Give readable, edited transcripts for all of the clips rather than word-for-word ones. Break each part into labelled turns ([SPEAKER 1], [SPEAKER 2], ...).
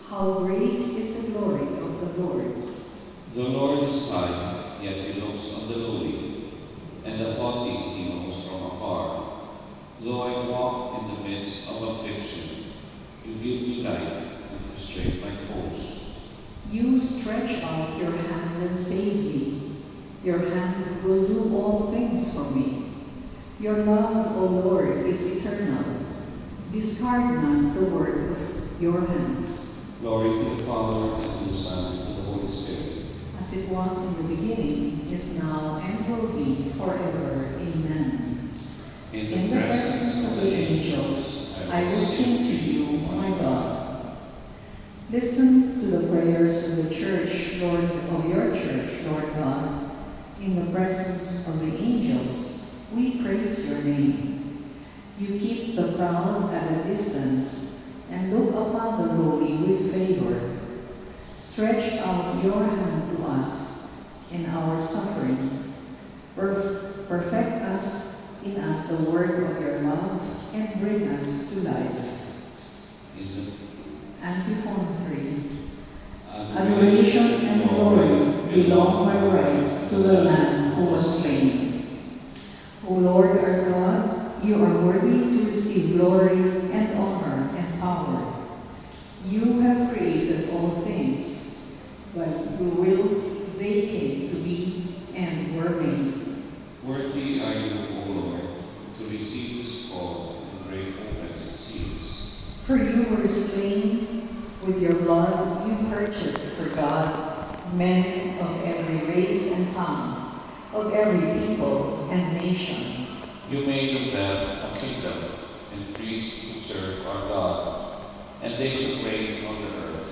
[SPEAKER 1] How great is the glory of the Lord!
[SPEAKER 2] The Lord is high, yet he looks on the lowly, and the haughty he knows from afar. Though I walk in the midst of affliction, you give me life and frustrate my foes.
[SPEAKER 1] You stretch out your hand and save me. Your hand will do all things for me. Your love, O Lord, is eternal. Discard not the work of your hands.
[SPEAKER 2] Glory to the Father, and to the Son, and to the Holy Spirit.
[SPEAKER 1] As it was in the beginning, is now, and will be forever. Amen. In the presence of the angels, I will sing to you, my God. Listen to the prayers of the church, Lord, of your church, Lord God. In the presence of the angels, we praise your name. You keep the proud at a distance and look upon the lowly with favor. Stretch out your hand to us in our suffering. Perfect us in us the word of your love and bring us to life. Antiphon 3. Adoration and glory belong by right to the Lamb who was slain. O Lord our God, you are worthy to receive glory and honor and power. You have created all things, but your will they came to be and were made.
[SPEAKER 2] Worthy are you, O Lord, to receive this scroll and break open its seals.
[SPEAKER 1] For you were slain, with your blood you purchased for God men of every race and tongue, of every people and nation.
[SPEAKER 2] You made of them a kingdom and priests to serve our God, and they shall reign on the earth.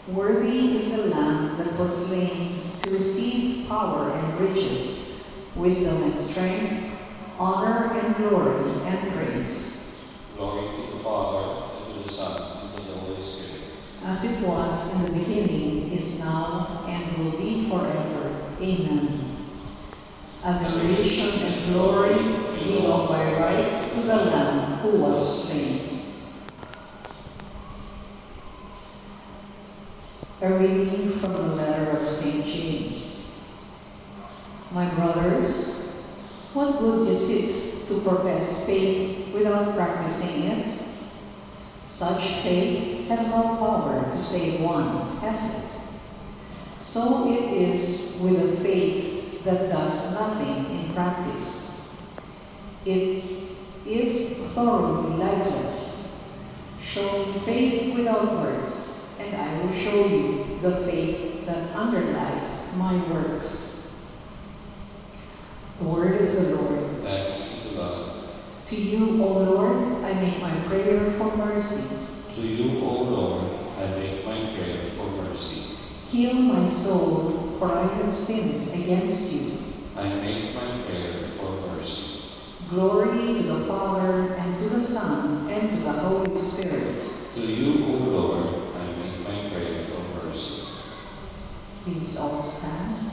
[SPEAKER 1] Worthy is the Lamb that was slain to receive power and riches, wisdom and strength, honor and glory and praise.
[SPEAKER 2] Glory to the Father, and to the Son, and to the Holy Spirit.
[SPEAKER 1] As it was in the beginning, is now, and will be forever. Amen. Adoration and glory belong by right to the Lamb who was slain. A reading from the letter of St. James. My brothers, what good is it to profess faith without practicing it? Such faith has no power to save one, has it? So it is with a faith that does nothing in practice. It is thoroughly lifeless. Show me faith without works, and I will show you the faith that underlies my works. The word of the Lord.
[SPEAKER 2] Thanks be to God.
[SPEAKER 1] To you, O Lord, I make my prayer for mercy.
[SPEAKER 2] To you, O Lord, I make my prayer for mercy.
[SPEAKER 1] Heal my soul, for I have sinned against you.
[SPEAKER 2] I make my prayer for mercy.
[SPEAKER 1] Glory to the Father, and to the Son, and to the Holy Spirit.
[SPEAKER 2] To you, O Lord, I make my prayer for mercy.
[SPEAKER 1] Please all stand.